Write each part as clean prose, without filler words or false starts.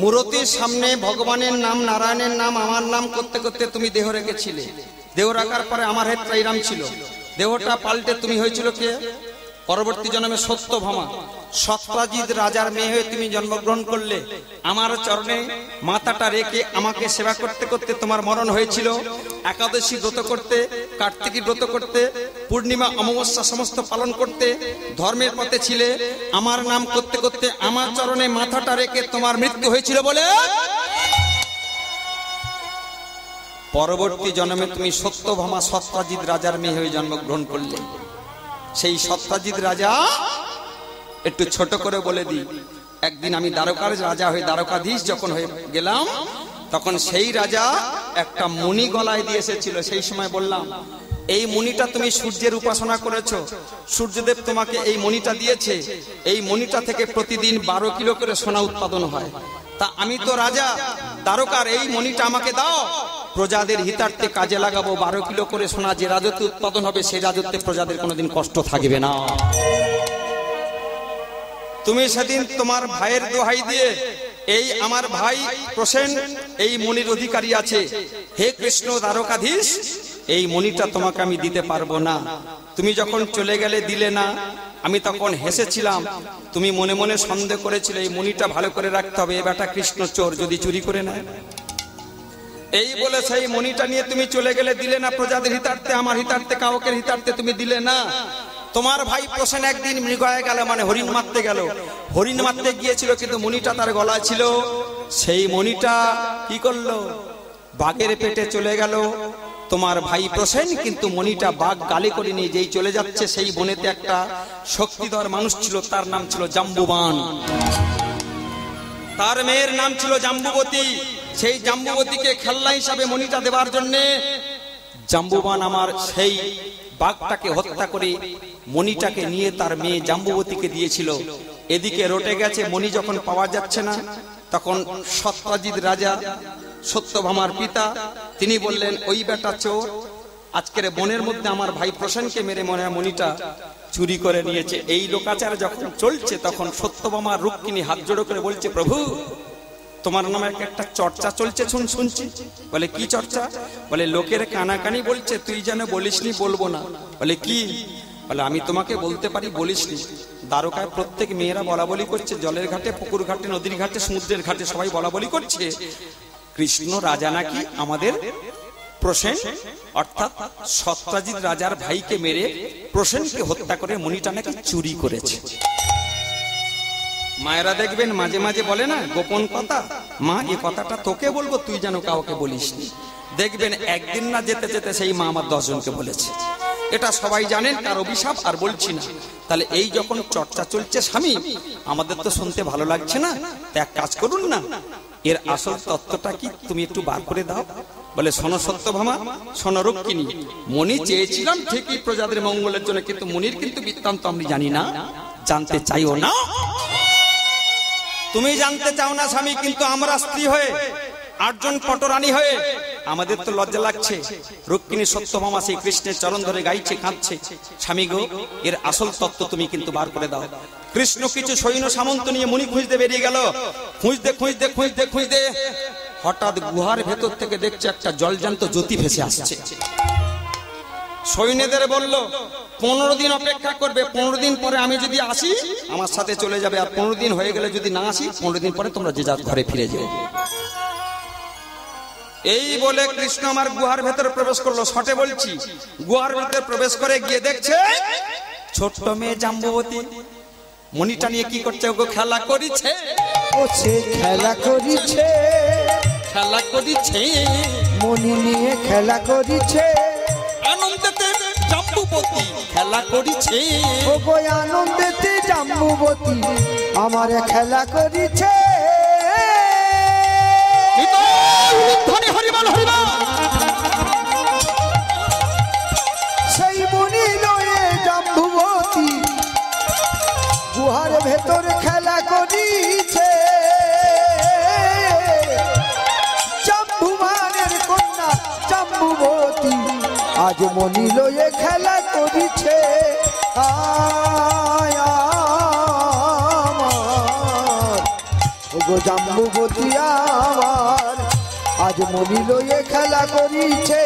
মূর্তির সামনে ভগবানের নাম, নারায়ণের নাম, আমার নাম করতে করতে তুমি দেহ রেখেছিলে। দেহ রাখার পরে আমার হেড রাইরাম ছিল, দেহটা পাল্টে তুমি হয়েছিল কে? পরবর্তী জন্মে সত্যভামা, সত্রাজিৎ রাজার মেয়ে হয়ে তুমি জন্মগ্রহণ করলে। আমার চরণে মাথাটা রেখে আমাকে সেবা করতে করতে তোমার মরণ হয়েছিল। একাদশী ব্রত করতে, কার্তিকী ব্রত করতে, পূর্ণিমা অমাবস্যা সমস্ত পালন করতে ধর্মের পথে ছিলে। আমার নাম করতে করতে আমার চরণে মাথাটা রেখে তোমার মৃত্যু হয়েছিল বলে পরবর্তী জন্মে তুমি সত্যভামা সত্রাজিৎ রাজার মেয়ে হয়ে জন্মগ্রহণ করলে। সেই সত্রাজিৎ রাজা, একটু ছোট করে বলে দিই, একদিন আমি দ্বারকার রাজা হয়ে দ্বারকাধীশ যখন হয়ে গেলাম, তখন সেই রাজা একটা মণি গলায় দিয়ে এসেছিল। সেই সময় বললাম, এই মণিটা তুমি সূর্যের উপাসনা করেছো, সূর্যদেব তোমাকে এই মণিটা দিয়েছে, এই মণিটা থেকে প্রতিদিন 12 কিলো করে সোনা উৎপাদন হয়। তা আমি তো রাজা দ্বারকার, এই মণিটা আমাকে দাও, প্রজাদের হিতার্থে কাজে লাগাবো। 12 কিলো করে সোনা যে রাজত্বে উৎপাদন হবে, সেই রাজত্বে প্রজাদের কোনোদিন কষ্ট থাকবে না। তুমি সেদিন তোমার ভাইয়ের দোহাই দিয়ে, এই আমার ভাই প্রসেন এই মণির অধিকারী আছে, হে কৃষ্ণ দ্বারকাধীশ, এই মণিটা তোমাকে আমি দিতে পারবো না। তুমি যখন চলে গেলে, দিলে না। আমি তখন হেসেছিলাম, তুমি মনে মনে সন্দেহ করেছিলে এই মণিটা ভালো করে রাখতে হবে, এ বেটা কৃষ্ণ চোর, যদি চুরি করে নেয়। এই বলে সেই মণিটা নিয়ে তুমি চলে গেলে, দিলে না প্রজাদের হিতার্থে, আমার হিতার্থে, কাউকের হিতার্থে তুমি দিলে না। তোমার ভাই প্রসেন একদিন মৃগয়ে গেল, মানে হরিণ মারতে গেল, হরিণ মারতে গিয়েছিল, কিন্তু মণিটা তার গলায় ছিল। সেই মণিটা কি করলো? বাঘের পেটে চলে গেল। তোমার ভাই প্রসেন কিন্তু মণিটা বাঘ গালি করে নিয়ে যেই চলে যাচ্ছে, সেই বনেতে একটা শক্তিধর মানুষ ছিল, তার নাম ছিল জাম্বুবান। তার মেয়ের নাম ছিল জাম্বুবতী। সেই জাম্বুবতীকে খেলনা হিসাবে মণিটা দেওয়ার জন্যে জাম্বুবান আমার সেই বাঘটাকে হত্যা করে মণিটাকে নিয়ে তার মেয়ে জাম্বুবতীকে দিয়েছিল। এদিকে রটে গেছে, মণি যখন পাওয়া যাচ্ছে না, তখন সত্রাজিৎ রাজা সত্যভামার পিতা তিনি বললেন, ওই বেটা চোর, আজকের বনের মধ্যে আমার ভাই প্রসেনকে মেরে মনে হয় মণিটা চুরি করে নিয়েছে। এই লোকাচার যখন চলছে, তখন সত্যভামার রুক্মিণী হাত জোড়ো করে বলছে, প্রভু তোমার নামে একটা চর্চা চলছে, শুনছি। বলে কি চর্চা? বলে লোকের কানাকানি বলছে, তুই যেন বলিসনি, বলবো না। বলে কি? বলে আমি তোমাকে বলতে পারি, বলিসনি। দ্বারকায় প্রত্যেক মেয়েরা বলা বলি করছে, জলের ঘাটে, পুকুর ঘাটে, নদীর ঘাটে, সমুদ্রের ঘাটে সবাই বলা বলি করছে, কৃষ্ণ রাজা নাকি আমাদের প্রসেন অর্থাৎ সত্রাজিৎ রাজার ভাইকে মেরে প্রসেনকে হত্যা করে মণিটা নাকি চুরি করেছে। মায়েরা দেখবেন মাঝে মাঝে বলে না গোপন কথা, মা এই কথাটা তোকে বলবো, তুই যেন কাউকে বলিসনি। দেখবেন একদিন না যেতে যেতে সেই মা আমার 10 জনকে বলেছে। এটা সবাই জানেন, তার অভিশাপ, আর বলছি না। তাহলে এই যখন চর্চা চলছে স্বামী, আমাদের তো শুনতে ভালো লাগছে না, এক কাজ করুন না, এর আসল তত্ত্বটা কি তুমি একটু বার করে দাও। বলে শোনো সত্যভামা, শোনো রুক্মিণী, মণি চেয়েছিলাম ঠিকই প্রজাদের মঙ্গলের জন্য, কিন্তু মণির কিন্তু বৃত্তান্ত আমি জানি না, জানতে চাইও না। তুমি জানতে চাও না স্বামী, কিন্তু আমরা স্ত্রী হয়ে 8 জন পটরানী হয়ে আমাদের তো লজ্জা লাগছে। রুক্মিণী সত্যভামা সেই কৃষ্ণের চরণ ধরে গাইছে, কাঁদছে, স্বামী গো, এর আসল তত্ত্ব তুমি কিন্তু বার করে দাও। কৃষ্ণ কিছু সৈন্য সামন্ত নিয়ে মণি খুঁজতে বেরিয়ে গেল। খুঁজতে হঠাৎ গুহার ভেতর থেকে দেখছে একটা জলজান্ত জ্যোতি ভেসে আসছে। সৈন্যদের বলল 15 দিন অপেক্ষা করবে, 15 দিন পরে আমি যদি আসি আমার সাথে চলে যাবে, আর 15 দিন হয়ে গেলে যদি না আসি 15 দিন পরে তোমরা যে যার ঘরে ফিরে যাবে। এই বলে কৃষ্ণ আমার গুহার ভেতরে প্রবেশ করলো। শটে বলছি, গুহার ভেতরে প্রবেশ করে গিয়ে দেখছে ছোট্ট মেয়ে জাম্বুবতী মণিটা নিয়ে কি করছে, ওগো খেলা করিছে, খেলা করিছে, মণি নিয়ে খেলা করিছে, আনন্দেতে জাম্বুবতী খেলা করিছে, ওগো আনন্দেতে জাম্বুবতী আমার খেলা করিছে। সেই মণি লয়ে জাম্বুবতী গুহার ভেতর খেলা করিছে। জাম্বুবানের কন্যা জাম্বুবতী আজ মণি লয়ে খেলা করিছে। ওগো জাম্বুবতী আমার আজ মনি লয়ে খেলা করিছে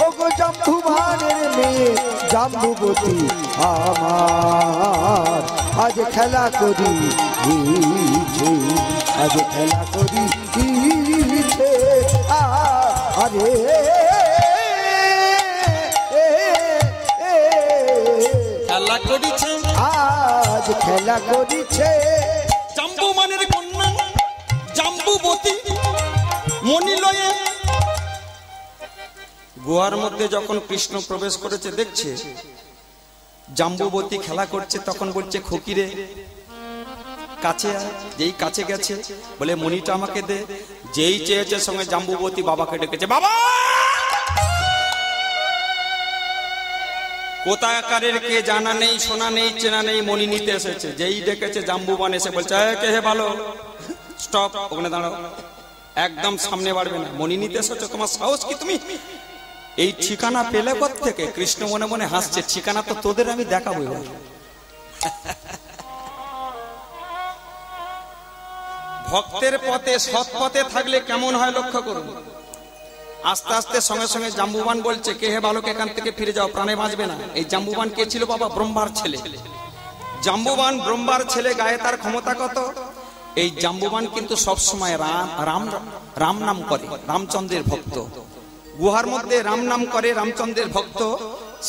ওগো জাম্বুবানের মেয়ে জাম্বুবতী আমার আজ খেলা করিছে আজ খেলা করিছে আরে খেলা করিছে আজ খেলা করিছে জাম্বুবানের কন্যা জাম্বুবতী মনি লয়ে। গুহার মধ্যে যখন কৃষ্ণ প্রবেশ করেছে দেখছে জাম্বুবতী খেলা করছে, তখন বলছে খকিরে কাছে আয়। যেই কাছে গেছে বলে মনিটা আমাকে দে। যেই চেয়েছে সঙ্গে জাম্বুবতী বাবাকে ডেকেছে, বাবা কোথাকারের কে জানা নেই, শোনা নেই, চেনা নেই, মনি নিতে এসেছে। যেই ডেকেছে জাম্বুবান এসে বলছে কে হে ভালো, স্টপ, ওখানে দাঁড়াও, একদম সামনে বাড়বে না, মনি নিতে এসেছো, তোমার সাহস কি, তুমি এই ঠিকানা পেলে কোত্থেকে? কৃষ্ণ মনে মনে হাসছে, ঠিকানা তো তোদের আমি দেখাবো এবার। ভক্তের পথে সৎ পথে থাকলে কেমন হয় লক্ষ্য করুন। আস্তে আস্তে সঙ্গে সঙ্গে জাম্বুবান বলছে কে হে বালক এখান থেকে ফিরে যাও, প্রাণে বাঁচবে না। এই জাম্বুবান কে ছিল বাবা? ব্রহ্মার ছেলে। জাম্বুবান ব্রহ্মার ছেলে, গায়ে তার ক্ষমতা কত? এই জাম্বুবান কিন্তু সবসময় রাম রাম রাম নাম করে, রামচন্দ্রের ভক্ত। গুহার মধ্যে রাম নাম করে, রামচন্দ্রের ভক্ত।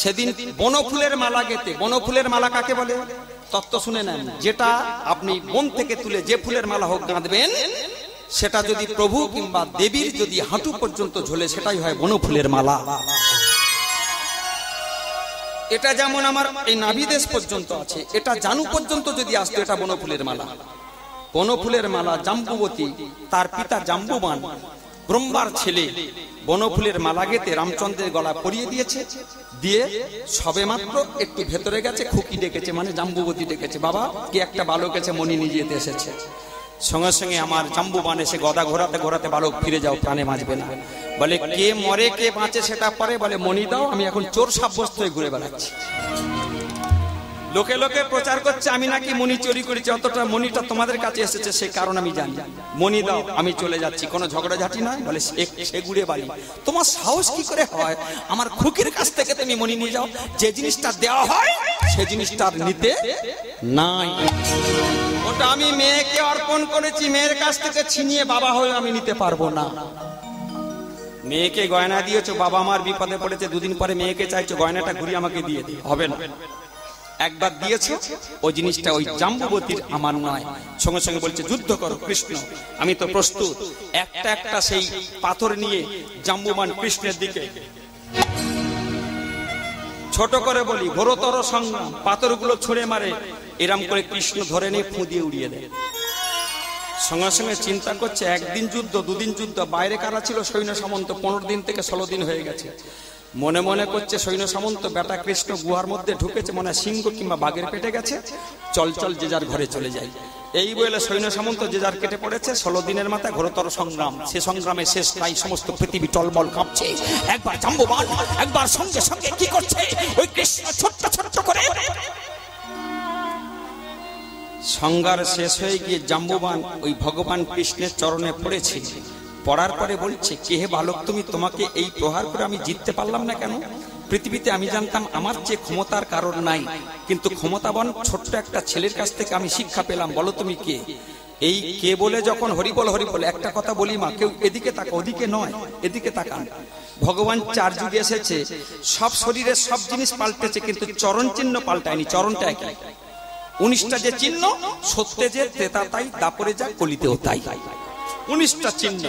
সেদিন বনফুলের মালা গেতে, বনফুলের মালা কাকে বলে তত্ত্ব শুনে নেন। যেটা আপনি বন থেকে তুলে যে ফুলের মালা হোক গাঁথবেন, সেটা যদি প্রভু কিংবা দেবীর যদি হাঁটু পর্যন্ত ঝোলে, সেটাই হয় বনফুলের মালা। এটা যেমন আমার এই নাভিদেশ পর্যন্ত আছে, এটা জানু পর্যন্ত যদি আসতো, এটা বনফুলের মালা। বনফুলের মালা জাম্বুবতী, তার পিতা জাম্বুবান ব্রহ্মার ছেলে, বনফুলের মালা গেতে রামচন্দ্রের গলা পরিয়ে দিয়েছে। দিয়ে সবে মাত্র একটু ভেতরে গেছে, খুকি ডেকেছে, মানে জাম্বুবতী ডেকেছে, বাবা কি একটা বালক এসে মনি নিয়ে যেতে এসেছে। সঙ্গে সঙ্গে আমার জাম্বুবান এসে গদা ঘোরাতে ঘোরাতে, বালক ফিরে যাও, প্রাণে বাঁচবে না। বলে কে মরে কে বাঁচে সেটা পরে, বলে মনি দাও, আমি এখন চোর সাব্যস্ত হয়ে ঘুরে বেড়াচ্ছি। লোকে লোকে প্রচার করছে আমি নাকি মনি চুরি করেছি, অতটা মনিটা তোমাদের কাছে এসেছে সে কারণ আমি জানি। মনি দাও, আমি চলে যাচ্ছি, কোনো ঝগড়াঝাটি নয়। বলে সে ঘুরে বাড়ি, তোমার সাহস কি করে হয় আমার খুকির কাছ থেকে তুমি মনি নিয়ে যাও? যে জিনিসটা দেওয়া হয় সে জিনিসটা নিতে নাই, ওটা আমি মেয়েকে অর্পণ করেছি, মেয়ের কাছ থেকে ছিনিয়ে বাবা হয়ে আমি নিতে পারবো না। মেয়েকে গয়না দিয়েছো, বাবা আমার বিপদে পড়েছে, দুদিন পরে মেয়েকে চাইছো গয়নাটা ঘুরিয়ে আমাকে দিয়ে দিই, হবে না। একবার দিয়েছো, ওই জিনিসটা ওই জাম্বুবতীর আমার নয়। সঙ্গে সঙ্গে বলছে যুদ্ধ করো কৃষ্ণ, আমি তো প্রস্তুত। একটা একটা সেই পাথর নিয়ে জাম্বুবান কৃষ্ণের দিকে, ছোট করে বলি ঘোরতর সংগ্রাম, পাথরগুলো ছুঁড়ে মারে, এরম করে কৃষ্ণ ধরে নিয়ে ফু দিয়ে উড়িয়ে দেয়। সঙ্গে সঙ্গে চিন্তা করছে একদিন যুদ্ধ, দুদিন যুদ্ধ, বাইরে কারা ছিল সৈন্য সামন্ত, 15 দিন থেকে 16 দিন হয়ে গেছে। মনে মনে করছে সৈন্য সামন্ত বেটা কৃষ্ণ গুহার মধ্যে ঢুকেছে, মনে হয় সিংহ কিংবা বাঘের পেটে গেছে, চল চল যে যার ঘরে চলে যায়। এই বলে সৈন্য সামন্ত যে যার কেটে পড়েছে। 16 দিনের মাথায় ঘোরতর সংগ্রাম, সে সংগ্রামে শেষ নাই, সমস্ত পৃথিবী টলমল কাঁপছে। একবার জাম্বুবান, একবার সঙ্গে সঙ্গে কি করছে ওই কৃষ্ণ ছোট্ট ছোট্ট করে। সংগ্রাম শেষ হয়ে গিয়ে জাম্বুবান ওই ভগবান কৃষ্ণের চরণে পড়েছে। পড়ার পরে বলছে কে হে বালক তুমি, তোমাকে এই প্রহার করে আমি জিততে পারলাম না কেন? পৃথিবীতে আমি জানতাম আমার চেয়ে ক্ষমতার কারণ নাই, কিন্তু ক্ষমতাবান ছোট্ট একটা ছেলের কাছ থেকে আমি শিক্ষা পেলাম, বলো তুমি কে? এই কে বলে যখন হরিবল হরিবল, একটা কথা বলি মা, কেউ এদিকে তাকা, ওদিকে নয়, এদিকে তাকান। ভগবান 4 যুগে এসেছে, সব শরীরের সব জিনিস পাল্টেছে, কিন্তু চরণ চিহ্ন পাল্টায়নি, চরণটা একই। 19টা যে চিহ্ন, সত্যে যে ত্রেতা তাই, দাপরে যা কলিতেও তাই, 19টা চিহ্ন।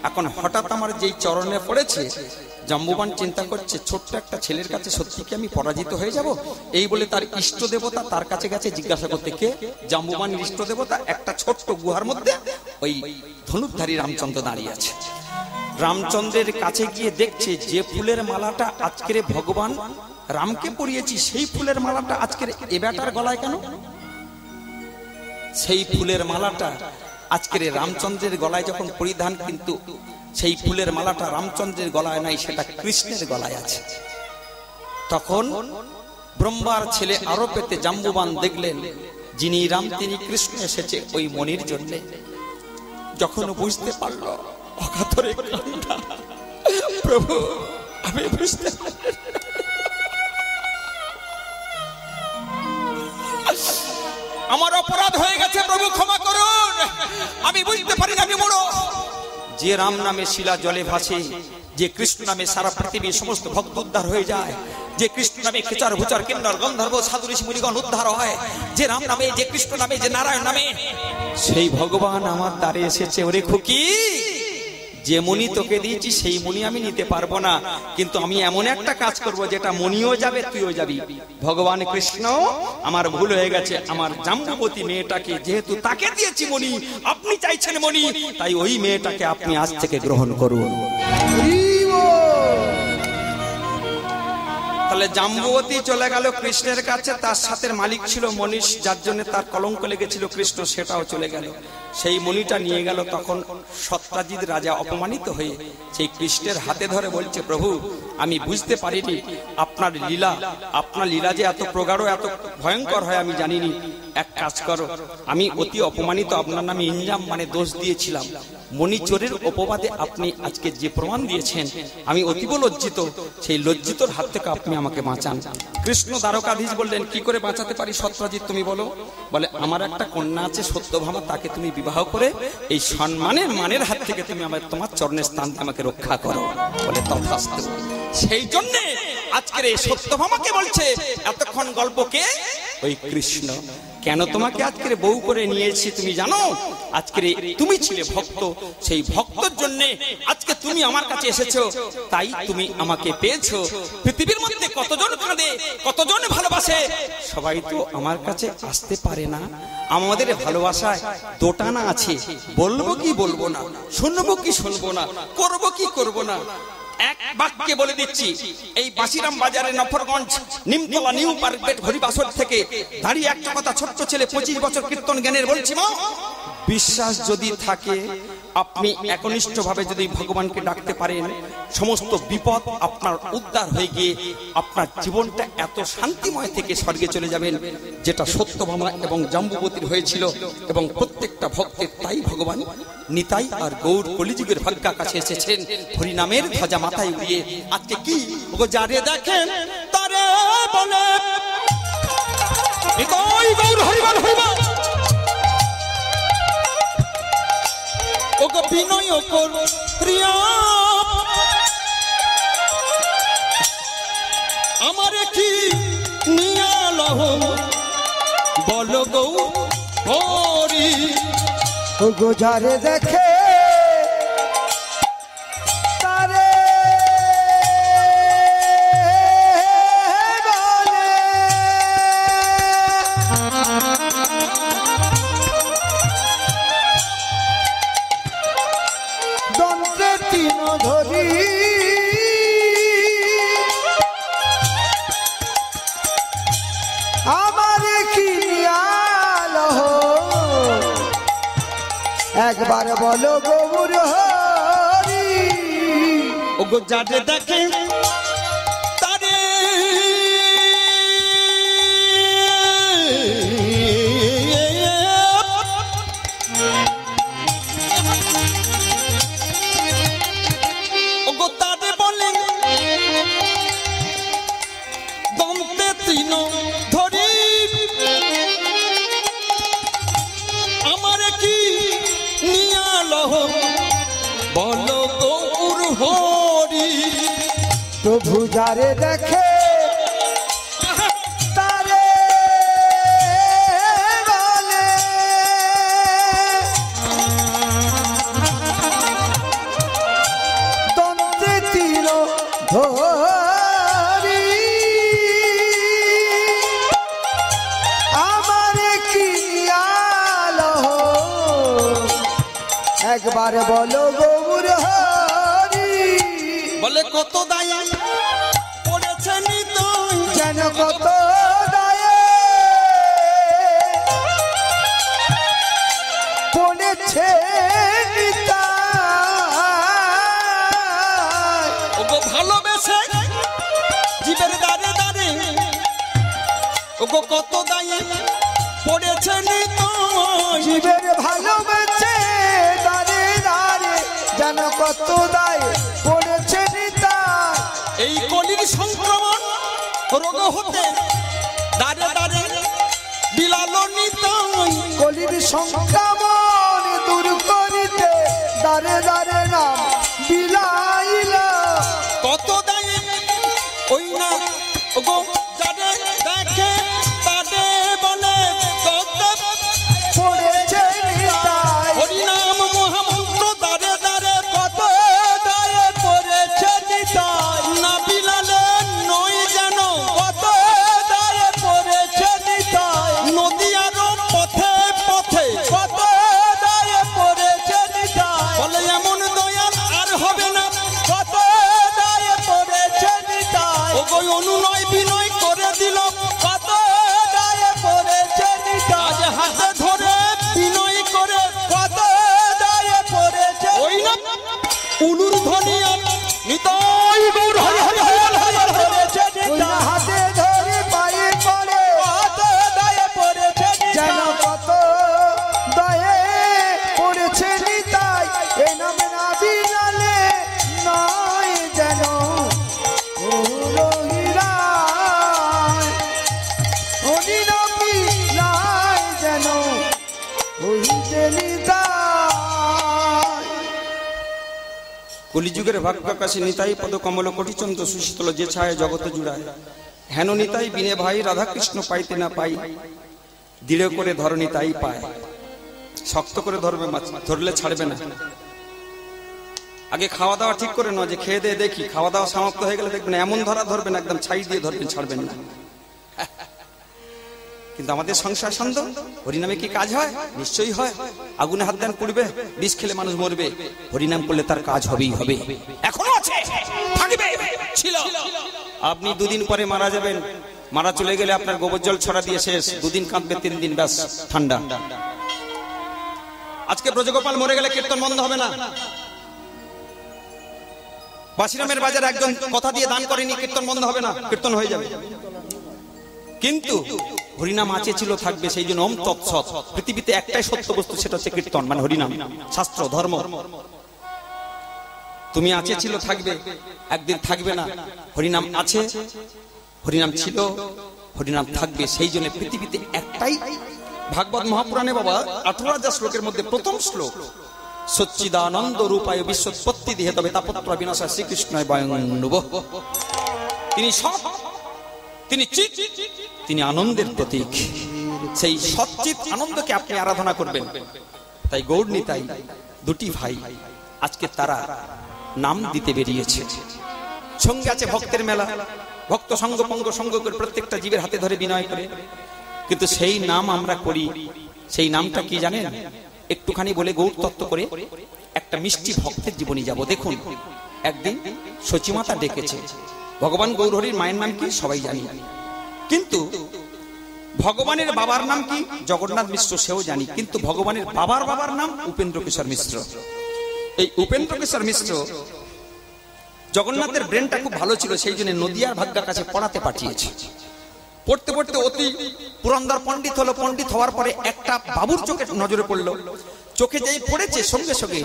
এখন হঠাৎ আমার যেই চরণে পড়েছে, জাম্বুবান চিন্তা করছে ছোট্ট একটা ছেলের কাছে সত্যি কি আমি পরাজিত হয়ে যাব? এই বলে তার ইষ্ট দেবতা তার কাছে গেছে জিজ্ঞাসা করতে, কে? জাম্বুবানের ইষ্ট দেবতা একটা ছোট্ট গুহার মধ্যে ওই ধনুকধারী রামচন্দ্র দাঁড়িয়ে আছে। রামচন্দ্রের কাছে গিয়ে দেখছে যে ফুলের মালাটা আজকের ভগবান রামকে পরিয়েছি, সেই ফুলের মালাটা আজকের এ বেটার গলায় কেন? সেই ফুলের মালাটা আজকের রামচন্দ্রের গলায় যখন পরিধান, কিন্তু সেই ফুলের মালাটা রামচন্দ্রের গলায় নাই, সেটা কৃষ্ণের গলায় আছে। তখন ব্রহ্মার ছেলে আরো পেতে জাম্বুবান দেখলেন যিনি রাম তিনি কৃষ্ণ এসেছে ওই মনির জন্য। যখন বুঝতে পারলো অকাতরে কান্না, প্রভু আমি বুঝতে আমার অপরাধ হয়ে গেছে, প্রভু ক্ষমা করুন, আমি বুঝতে পারি না আমি বড়। যে রাম নামে শিলা জলে ভাসে, যে কৃষ্ণ নামে সারা পৃথিবীর সমস্ত ভক্ত উদ্ধার হয়ে যায়, যে কৃষ্ণ নামে খেচার ভুচার কিন্নর গন্ধর্ব সাধু ঋষি মুনিগণ উদ্ধার হয়, যে রাম নামে, যে কৃষ্ণ নামে, যে নারায়ণ নামে, সেই ভগবান আমার দ্বারে এসেছে। ওরে খুকি, যে মণি তোকে দিয়েছি সেই মণি আমি নিতে পারবো না, কিন্তু আমি এমন একটা কাজ করব যেটা মণিও যাবে তুইও যাবি। ভগবান কৃষ্ণ আমার ভুল হয়ে গেছে, আমার জাম্বুবতী মেয়েটাকে যেহেতু তাকে দিয়েছি মণি, আপনি চাইছেন মণি, তাই ওই মেয়েটাকে আপনি আজ থেকে গ্রহণ করুন। তাহলে জাম্বুবতী চলে গেল কৃষ্ণের কাছে, তার সাথে মালিক ছিল মনীষ, যার জন্য তার কলঙ্ক লেগেছিল কৃষ্ণ, সেটাও চলে গেল। সেই মণিটা নিয়ে গেল, তখন সত্রাজিৎ রাজা অপমানিত হয়ে সেই কৃষ্ণের হাতে ধরে বলছে, প্রভু আমি বুঝতে পারিনি আপনার লীলা যে এত প্রগাঢ়, এত ভয়ঙ্কর হয় আমি জানিনি। এক কাজ করো, আমি অতি অপমানিত, আপনার নামে ইনজাম মানে দোষ দিয়েছিলাম, মণিচোরের অপবাদে আপনি আজকে যে প্রমাণ দিয়েছেন আমি অতীব লজ্জিত, সেই লজ্জিতর হাত থেকে আপনি আমাকে বাঁচান। কৃষ্ণ দ্বারকাধীশ বললেন, কি করে বাঁচাতে পারি সত্রাজিৎ তুমি বলো? বলে, আমার একটা কন্যা আছে সত্যভামা, তাকে তুমি বিবাহ করে এই সম্মানের মানের হাত থেকে তুমি তোমার চরণের স্থান আমাকে রক্ষা করো। বলে, তথাস্তু। সেই জন্যে আজকের এই সত্যভামাকে বলছে, এতক্ষণ গল্পকে ওই কৃষ্ণ কেন তোমাকে আজকের বউ করে নিয়েছি তুমি জানো? আজকের তুমি ছিলে ভক্ত, সেই ভক্তর জন্য আজকে তুমি আমার কাছে এসেছো, তাই তুমি আমাকে পেয়েছো। পৃথিবীর মধ্যে কতজন কাঁদে, কতজন ভালোবাসে, সবাই তো আমার কাছে আসতে পারে না। আমাদের ভালোবাসায় দোটানা আছে, বলবো কি বলবো না, শুনবো কি শুনবো না, করবো কি করবো না। এক বাক্যে বলে দিচ্ছি, এই বাসিরাম বাজারে নফরগঞ্জ নিমতলা নিউ মার্কেট হরিবাসর থেকে দাঁড়িয়ে একটা কথা ছোট্ট ছেলে 25 বছর কীর্তন জ্ঞানের বলছি, মা বিশ্বাস যদি থাকে, আপনি একনিষ্ঠভাবে যদি ভগবানকে ডাকতে পারেন, সমস্ত বিপদ আপনার উদ্ধার হয়ে গিয়ে আপনার জীবনটা এত শান্তিময় থেকে স্বর্গে চলে যাবেন, যেটা সত্যভামা এবং জাম্বুবতীর হয়েছিল। এবং প্রত্যেকটা ভক্তের তাই ভগবান নিতাই আর গৌর কলিযুগের ভাগ্যা কাছে এসেছেন হরিনামের ধ্বজা মাথায় উড়িয়ে। আজকে কি যারে দেখেন তারে বলে গৌর হরিবল হরিবল, ওগো বিনয় কর প্রিয়া, আমারে কি নিয়া লহ বল গৌ হরি। ওগো যারে দেখে তারে বলে দন্তে তিন ধরি, আমারে কি নিয়ালহ একবার বলো গৌর হরি। ওগো যারে দেখে তারে ওগো তারে বলে দন্তে তিন ধরি, আমারে কি নিয়ালহ বল গৌর হরি। প্রভু যারে দেখে তারে বলে দন্তে তিন ধরি, আমারে কি নিয়ালহ একবার বলো গৌর হরি। বলে কত দায়া পড়েছে নিতাই, যেন কত দায়ে পড়েছে নিতাই, ওগো ভালোবেসে জীবের দাঁড়ে দাঁড়ে, ওগো কত দায়ে পড়েছে নিতাই, জীবের ভালোবেসে দাঁড়ে যেন কত দায় পড়েছে নিতাই। এই কলির সংক্রমণ রোগ হতে দাঁড়ে দাঁড়ে বিলালো নিতাই। কলির সংক্রমণ দূর করিতে দাঁড়ে দাঁড়ে নাম বিলাইলা। কত দায়ে ওই না গো যারে দেখে তারে বলে কত পড়েছে নিতাই। হরিনাম মহামন্ত্র দাঁড়ে দাঁড়ে কত দায়ে পড়েছে নিতাই। না বিলালে নয় যেন কত দায়ে পড়েছে নিতাই। নদীয়ার পথে পথে কত দায়ে পড়েছে নিতাই। বলে এমন দয়াল আর হবে না কত দায়ে পড়েছে নিতাই। ও গো অনুনয় বিনয় করে দিল কত দায়ে পড়েছে নিতাই। আজ হাতে ধরে বিনয় করে কত দায়ে পড়েছে। ওই না উলুর ধ্বনি নিতাই গৌর হরি হরি হরি হরি পড়েছে ওই না নিতাই। হাতে ধরে পায়ে পড়ে কত দায়ে পড়েছে যেন নিতাই। কত দায়ে পড়েছে নিতাই। এ নাম না বিলালে নয় যেন রহিরায়। হরি নাম বিলায় যেন হইতে নিতাই। কলিযুগের ভাগ্যাকাশে নিতাই পদ কমল কোটিচন্দ্র সুশীতল যে ছায় জগত জুড়ায়। হেন নিতাই বিনে ভাই রাধাকৃষ্ণ পাইতে না পাই। দৃঢ় করে ধর নিতাই পায়। শক্ত করে ধরবে, ধরলে ছাড়বে না। আগে খাওয়া দাওয়া ঠিক করে নেওয়া, যে খেয়ে দিয়ে দেখি খাওয়া দাওয়া সমাপ্ত হয়ে গেলে দেখবেন এমন ধরা ধরবেন একদম ছাই দিয়ে ধরবেন, ছাড়বেন না। কিন্তু আমাদের সংসার ছন্দ হরিনামে কি কাজ হয়? নিশ্চয়ই হয়। আগুনে হাত দেন পুড়বে, বিষ খেলে মানুষ মরবে, হরিনাম করলে তার কাজ হবেই হবে। এখনো আছে, থাকবে, ছিল। আপনি দুদিন পরে মারা যাবেন, মারা চলে গেলে আপনার গোবর জল ছড়া দিয়ে শেষ। দুদিন কাঁদবে, 3 দিন ব্যাস ঠান্ডা। আজকে ব্রজগোপাল মরে গেলে কীর্তন বন্ধ হবে না। বাসিরামের বাজারে একজন কথা দিয়ে দান করেনি, কীর্তন বন্ধ হবে না, কীর্তন হয়ে যাবে। কিন্তু হরিনাম আছে, ছিল, থাকবে। সেই জন্য ওম তৎসৎ। পৃথিবীতে একটাই সত্য বস্তু, সেটা হচ্ছে কীর্তন, মানে হরিনাম, শাস্ত্র, ধর্ম। তুমি আছে, ছিল, থাকবে, একদিন থাকবে না। হরিনাম আছে, হরিনাম ছিল, হরিনাম থাকবে। সেই জন্য পৃথিবীতে একটাই। ভাগবত মহাপুরাণে বাবা 18,000 শ্লোকের মধ্যে প্রথম শ্লোক, সচ্চিদানন্দ রূপায় বিশ্বৎপত্তি দেহে তবে তাপত্র বিনাশা শ্রীকৃষ্ণায় বয়ং নবঃ। তিনি সৎ, তিনি চিৎ, তিনি আনন্দের প্রতীক। সেই সচ্চিত আনন্দকে আপনি আরাধনা করবেন। তাই গৌর নিতাই দুটি ভাই আজকে তারা নাম দিতে বেরিয়েছে। সঙ্গে আছে ভক্তের মেলা, ভক্ত সঙ্গ পঙ্গ সঙ্গ করে প্রত্যেকটা জীবের হাতে ধরে বিনয় করে। কিন্তু সেই নাম আমরা করি, সেই নামটা কি জানেন? একটুখানি বলে গৌর তত্ত্ব করে একটা মিষ্টি ভক্তের জীবনী যাব। দেখুন, একদিন সচিমাতা ডেকেছে। ভগবান গৌরহরির মায়ের নাম কি সবাই জানি, কিন্তু ভগবানের বাবার নাম কি? জগন্নাথ মিশ্র, সেও জানি। কিন্তু ভগবানের বাবার নাম উপেন্দ্র কিশোর মিশ্র। এই উপেন্দ্র কিশোর মিশ্র জগন্নাথের ব্রেনটা খুব ভালো ছিল, সেই জন্য নদিয়ার ভাগ্যার কাছে পড়াতে পাঠিয়েছে। পড়তে পড়তে অতি পুরন্দর পণ্ডিত হলো। পণ্ডিত হওয়ার পরে একটা বাবুর চোখে নজরে পড়লো। চোখে যেই পড়েছে, সঙ্গে সঙ্গে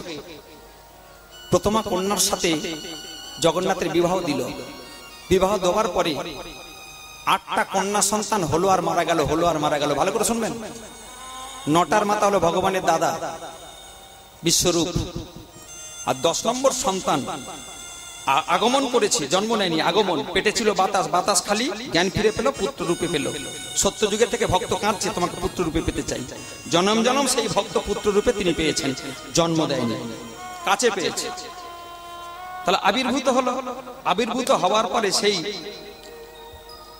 প্রথমা কন্যার সাথে জগন্নাথের বিবাহ দিল। বিবাহ দেওয়ার পরে 8টা কন্যা সন্তান হলো আর মারা গেল, হলো আর মারা গেল। ভালো করে শুনবেন। 9টার মাতা হলো ভগবানের দাদা বিশ্বরূপ, আর 10 নম্বর সন্তান আগমন করেছে, জন্ম নেয়নি, আগমন। পেটে ছিল বাতাস, বাতাস খালি, জ্ঞান ফিরে পেল, পুত্র রূপে পেল। সত্য যুগের থেকে ভক্ত কাঁদছে, তোমাকে পুত্র রূপে পেতে চাই। জনম জনম সেই ভক্ত পুত্র রূপে তিনি পেয়েছেন, জন্ম দেয়নি, কাছে পেয়েছে। তাহলে আবির্ভূত হলো। আবির্ভূত হওয়ার পরে সেই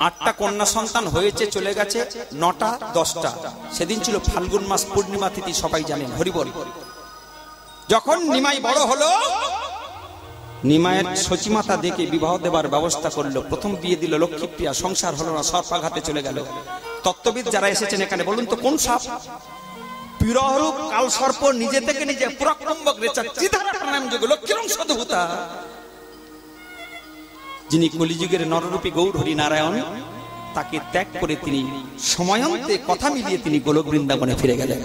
8টা কন্যা সন্তান হয়েছে, চলে গেছে 9টা 10টা। সেদিন ছিল ফাল্গুন মাস, পূর্ণিমা তিথি, সবাই জানেন, হরিবল। যখন নিমাই বড় হলো, নিমায়ের সচিমাতা দেখে বিবাহ দেবার ব্যবস্থা করলো। প্রথম বিয়ে দিল লক্ষ্মীপ্রিয়া, সংসার হলো না, সর্পাঘাতে চলে গেল। তত্ত্ববিদ যারা এসেছেন এখানে বলুন তো, কোন সাপ? পিরহরূপ কাল সর্প, নিজে থেকে নিজে পুরাকুম্ভক রেচা চিধারা প্রাণায়াম যোগ লক্ষ্মীর অংশধূতা, যিনি কলিযুগের নররূপী গৌর হরি নারায়ণ, তাকে ত্যাগ করে তিনি সময়ান্তে কথা মিলিয়ে তিনি গোলক বৃন্দাবনে ফিরে গেলেন।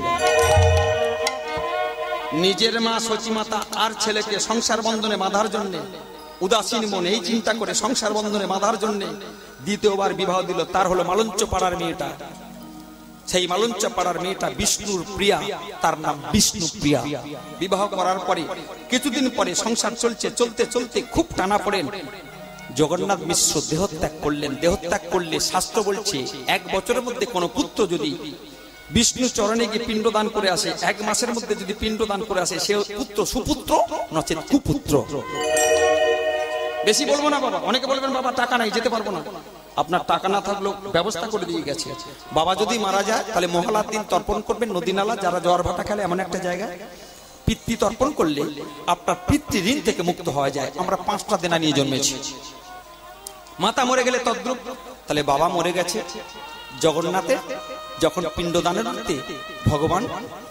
নিজের মা সচিমাতা আর ছেলেকে সংসার বন্ধনে বাঁধার জন্য উদাসীন মন এই চিন্তা করে সংসার বন্ধনে বাঁধার জন্য দ্বিতীয়বার বিবাহ দিল। তার হলো মালঞ্চ পাড়ার মেয়েটা। সেই মালঞ্চ পাড়ার মেয়েটা বিষ্ণুর প্রিয়া, তার নাম বিষ্ণু প্রিয়া। বিবাহ করার পরে কিছুদিন পরে সংসার চলছে, চলতে চলতে খুব টানা পড়েন। জগন্নাথ মিশ্র দেহত্যাগ করলেন। দেহত্যাগ করলে শাস্ত্র বলছে 1 বছরের মধ্যে কোনো পুত্র যদি বিষ্ণু চরণে গিয়ে পিণ্ডদান করে আসে, 1 মাসের মধ্যে যদি পিণ্ডদান করে আসে, সে পুত্র সুপুত্র নচেত কুপুত্র। বেশি বলবো না বাবা, অনেকে বলবেন বাবা টাকা নাই যেতে পারবো না। আপনার টাকা না থাকলেও ব্যবস্থা করে দিয়ে গেছে। বাবা যদি মারা যায় তাহলে মহালার দিন তর্পণ করবেন নদী নালা, যারা জোয়ার ভাটা খেলে এমন একটা জায়গায় পিতৃ তর্পণ করলে আপনার পিতৃ ঋণ থেকে মুক্ত হওয়া যায়। আমরা 5টা দেনা নিয়ে জন্মেছি। মাতা মরে গেলে তদ্রুপ। তাহলে বাবা মরে গেছে। জগন্নাথের যখন পিণ্ডদানের মধ্যে ভগবান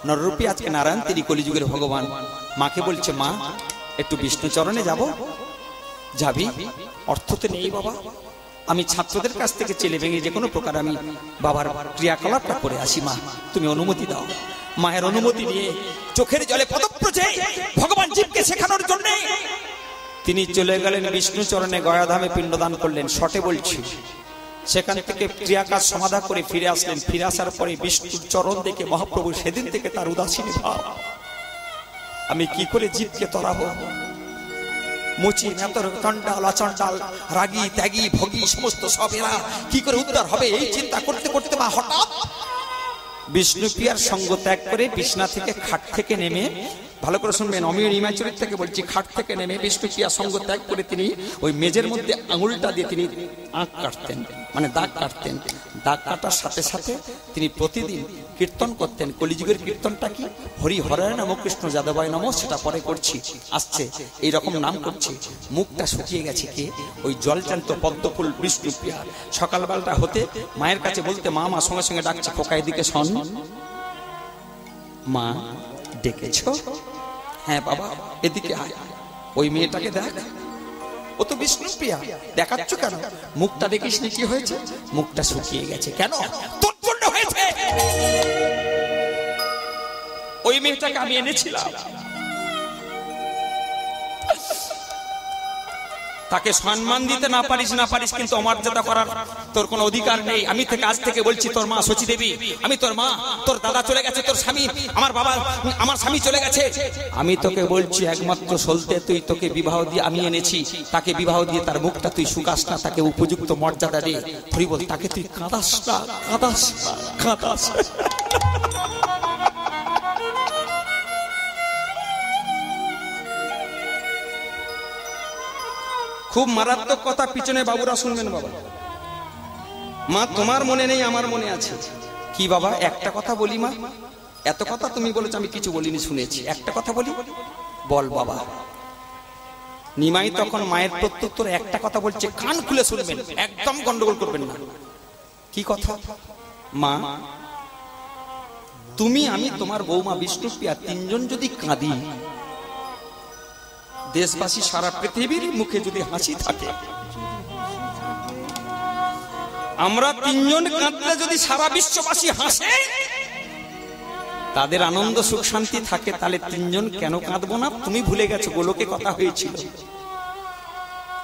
নররূপী, আজকে নারায়ণ, তিনি কলিযুগের ভগবান, মাকে বলছে মা একটু বিষ্ণু চরণে যাব। যাবি? অর্থ তো নেই বাবা, আমি ছাত্রদের কাছ থেকে চেলে ভেঙে যে কোনো প্রকার আমি বাবার ক্রিয়াকলাপটা করে আসি, মা তুমি অনুমতি দাও। মায়ের অনুমতি নিয়ে চোখের জলে পদপ্রচে ভগবান জীবকে শেখানোর জন্য তিনি চলে গেলেন বিষ্ণু চরণে, গয়াধামে পিণ্ডদান করলেন। শটে বলছি, সেখান থেকে ক্রিয়াকাজ সমাধা করে ফিরে আসলেন। ফিরে আসার পরে বিষ্ণুর চরণ দেখে মহাপ্রভু সেদিন থেকে তার উদাসীন ভাব, আমি কি করে জীবকে তরাবো, মুচি নেতর চন্ডাল অচন্ডাল রাগী ত্যাগী ভোগী সমস্ত সব এরা কি করে উদ্ধার হবে, এই চিন্তা করতে করতে মা হঠাৎ বিষ্ণু প্রিয়ার সঙ্গ ত্যাগ করে বিছনা থেকে খাট থেকে নেমে, ভালো করে শুনবেন, অমিয় নিমাচরিত থেকে বলছি, খাট থেকে নেমে বিষ্ণু প্রিয়া সঙ্গ ত্যাগ করে তিনি ওই মেজের মধ্যে আঙুলটা দিয়ে তিনি আঁক কাটতেন, মানে দাগ কাটতেন। দাগ কাটার সাথে সাথে তিনি প্রতিদিন কীর্তন করতেন। কলিযুগের কীর্তনটা কি? হরি হরায় নমঃ কৃষ্ণ যাদবায় নমঃ, সেটা পরে করছি, আসছে এইরকম নাম করছি। মুখটা শুকিয়ে গেছে কে? ওই জলচান্ত পদ্মফুল বিষ্ণু প্রিয়া। সকালবেলাটা হতে মায়ের কাছে বলতে, মা মা সঙ্গে সঙ্গে ডাকছে, খোকা এদিকে শোন। মা ডেকেছ? হ্যাঁ বাবা এদিকে আয়, ওই মেয়েটাকে দেখ, ও তো বিষ্ণু প্রিয়া, দেখাচ্ছ কেন? মুখটা দেখিস নি কি হয়েছে? মুখটা শুকিয়ে গেছে। কেন? তোর জন্য হয়েছে। ওই মেয়েটাকে আমি এনেছিলাম, তাকে সম্মান দিতে না পারিস কিন্তু অমর্যাদা করার তোর কোনো অধিকার নেই। আমি আজ থেকে বলছি, তোর মা সচি দেবী, আমি তোর মা, তোর দাদা চলে গেছে, তোর স্বামী, আমার বাবা, আমার স্বামী চলে গেছে, আমি তোকে বলছি একমাত্র সলতে তুই, তোকে বিবাহ দিয়ে আমি এনেছি, তাকে বিবাহ দিয়ে তার মুখটা তুই শুকাস না, তাকে উপযুক্ত মর্যাদা দে। হরি বল, তাকে তুই কাঁদাস না, কাঁদাস না, কাঁদাস। খুব মারাত্মক কথা পিছনে বাবুরা শুনবেন বাবা। মা তোমার মনে নেই, আমার মনে আছে। কি বাবা? একটা কথা বলি মা। এত কথা তুমি বলেছো, আমি কিছু বলিনি, শুনেছি। একটা কথা বলি, বল বাবা। নিমাই তখন মায়ের প্রত্যুত্তরে একটা কথা বলছে, কান খুলে শুনবেন, একদম গন্ডগোল করবেন না। কি কথা? মা তুমি, আমি, তোমার বৌমা বিষ্ণুপ্রিয়া তিনজন যদি কাঁদি, দেশবাসী সারা পৃথিবীর মুখে যদি হাসি থাকে, আমরা তিনজন কাঁদলে যদি সারা বিশ্ববাসী হাসে, তাদের আনন্দ সুখ শান্তি থাকে, তাহলে তিনজন কেন কাঁদবো না? তুমি ভুলে গেছো গোলকে কথা হয়েছিল,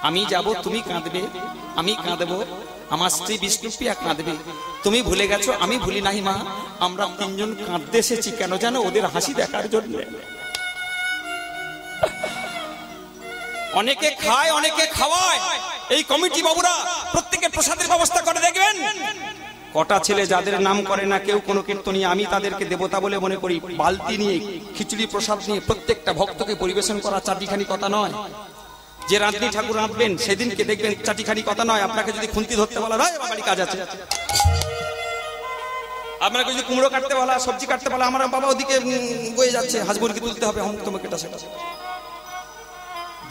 আমি যাব, তুমি কাঁদবে, আমি কাঁদবো, আমার স্ত্রী বিষ্ণুপ্রিয়া কাঁদবে। তুমি ভুলে গেছো, আমি ভুলি নাই মা। আমরা তিনজন কাঁদতে এসেছি কেন জানো? ওদের হাসি দেখার জন্য। অনেকে খায়, অনেকে খাওয়ায়। এই কমিটি বাবুরা প্রত্যেকের প্রসাদের ব্যবস্থা করে দেখবেন। কটা ছেলে যাদের নাম করে না কেউ কোনো কীর্তনী, আমি তাদেরকে দেবতা বলে মনে করি। বালতি নিয়ে খিচুড়ি প্রসাদ নিয়ে প্রত্যেকটা ভক্তকে পরিবেশন করা চাটিখানি কথা নয়। যে রাঁধনি ঠাকুর রাঁধবেন সেদিনকে দেখবেন চাটিখানি কথা নয়। আপনাকে যদি খুন্তি ধরতে বলা হয়, বাড়ি কাজ আছে, আপনাকে যদি কুমড়ো কাটতে বলা, সবজি কাটতে বলা, আমার বাবা ওদিকে বয়ে যাচ্ছে, হাঁস মুরগি তুলতে হবে, অমুক তমুক, এটা সেটা।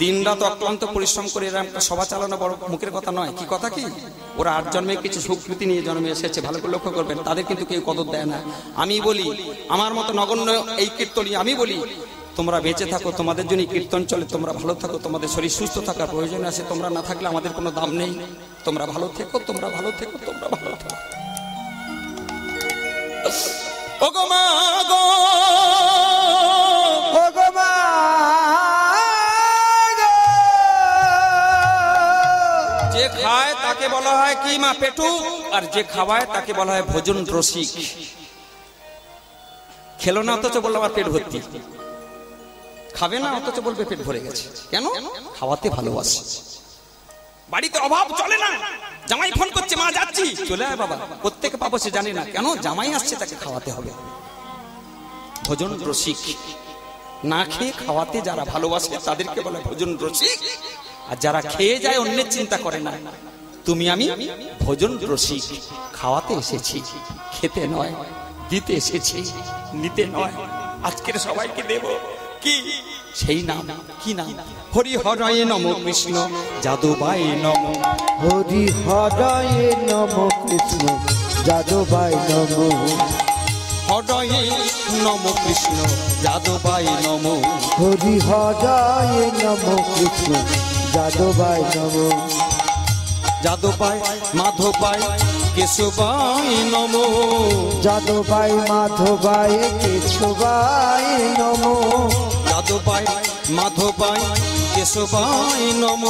দিন রাত অক্লান্ত পরিশ্রম করে এরা একটা সভা চালানো বড় মুখের কথা নয়। কি কথা? কি ওরা 8 জন্মে কিছু সুকৃতি নিয়ে জন্মে এসেছে, ভালো করে লক্ষ্য করবেন। তাদের কিন্তু কেউ কদর দেয় না। আমি বলি, আমার মতো নগণ্য এই কীর্তনী, আমি বলি তোমরা বেঁচে থাকো, তোমাদের জন্য কীর্তন চলে, তোমরা ভালো থাকো, তোমাদের শরীর সুস্থ থাকার প্রয়োজন আছে। তোমরা না থাকলে আমাদের কোনো দাম নেই। তোমরা ভালো থেকো, তোমরা ভালো থেকো, তোমরা ভালো থেকো। ওগো মা গো, ও তাকে বলা হয় কি মা পেটু, আর যে খাওয়ায় তাকে বলা হয় ভোজন রসিক। খেলো না অথচ বললো আমার পেট ভর্তি, খাবে না অথচ বলবে পেট ভরে গেছে। কেন? খাওয়াতে ভালোবাসে। বাড়িতে অভাব চলে না, জামাই ফোন করছে মা যাচ্ছি, চলে আয় বাবা, প্রত্যেকে পাবো সে জানে না, কেন? জামাই আসছে তাকে খাওয়াতে হবে। ভোজন রসিক। না খেয়ে খাওয়াতে যারা ভালোবাসে তাদেরকে বলে ভোজন রসিক। আর যারা খেয়ে যায় অন্যের চিন্তা করে না, তুমি আমি ভোজন রসিক। খাওয়াতে এসেছি, খেতে নয়, দিতে এসেছি, নিতে নয়। আজকের সবাইকে দেব কি সেই নাম, কি নাম? হরি হরয়ে নম কৃষ্ণ যাদবায় নম। হরি হরয়ে নম কৃষ্ণ যাদবায় নম। হরয়ে নম কৃষ্ণ যাদবায় নম। হরি হরয়ে নম কৃষ্ণ যাদবায় নম। যাদবায় মাধবায় কেশবায় নম। যাদবায় মাধবায় কেশবায় নম। যাদবায় মাধবায় কেশবায় নম।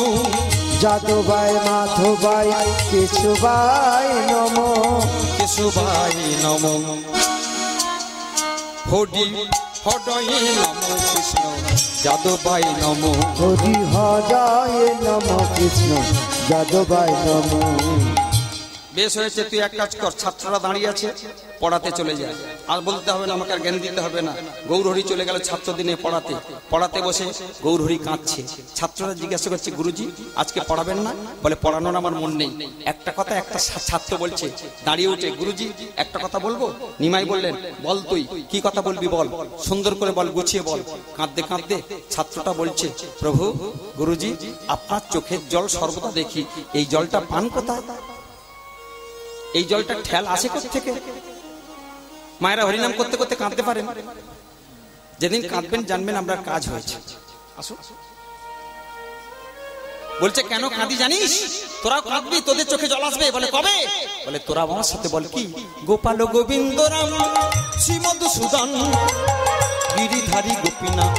যাদবায় মাধবায় কেশবায় নম। কেশবায় নম। হরি হরয়ে নম কৃষ্ণ যাদবায় নম। হরি হরয়ে নম কৃষ্ণ যাদবায় নম। বেশ হয়েছে, তুই এক কাজ কর, ছাত্ররা দাঁড়িয়ে আছে, পড়াতে চলে যায়। আর বলতে হবে না, আমাকে আর জ্ঞান দিতে হবে না। গৌরহরি চলে গেল ছাত্র দিনে পড়াতে। পড়াতে বসে গৌরহরি কাঁদছে। ছাত্ররা জিজ্ঞাসা করছে, গুরুজি আজকে পড়াবেন না? বলে পড়ানোর আমার মন নেই। একটা কথা একটা ছাত্র বলছে, দাঁড়িয়ে উঠে, গুরুজি একটা কথা বলবো? নিমাই বললেন, বল তুই কি কথা বলবি বল, সুন্দর করে বল, গুছিয়ে বল। কাঁদতে কাঁদতে ছাত্রটা বলছে, প্রভু গুরুজি আপনার চোখের জল সর্বদা দেখি, এই জলটা পান কোথায়? এই জলটা ঠেল আসে থেকে? মায়েরা হরিনাম করতে করতে কাঁদতে পারেন। যেদিন কাঁদবেন জানবেন আমরা কাজ হয়েছে। আসো। বলছে কেন কাঁদি জানিস? তোরা কাঁদবি, তোদের চোখে জল আসবে। বলে কবে? বলে তোরা আমার সাথে বল কি, গোপাল গোবিন্দ রাম শ্রী মধুসূদন গিরিধারী গোপীনাথ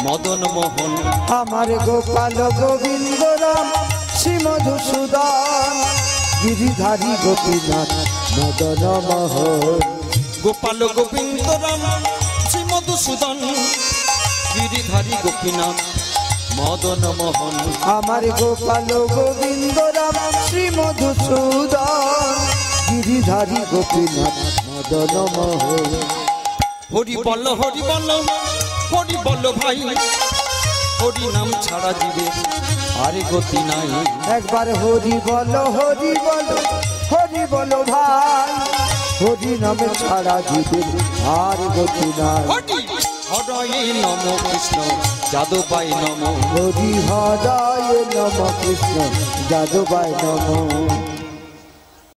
মদন মোহন। আমার গোপাল গোবিন্দ রাম শ্রী মধুসূদন গিরিধারী গোপীনাথ মদন মোহন। গোপাল গোবিন্দ রাম শ্রী মধুসূদন গিরিধারী গোপীনাথ মদন মোহন। আমার গোপাল গোবিন্দ রাম শ্রী মধুসূদন গিরিধারী গোপীনাথ মদন মোহন। হরি বল হরি বল হরি বল ভাই, হরি নাম ছাড়া জীবে আরে গতি নাই। একবার হরি বলো হরি বলো হরি বলো ভাই, হরি নামে ছাড়া জীবের আর গতি নাই। হরি হরয়ে নম কৃষ্ণ যাদবায় নম। হরি হরয়ে নম কৃষ্ণ যাদবায় নম।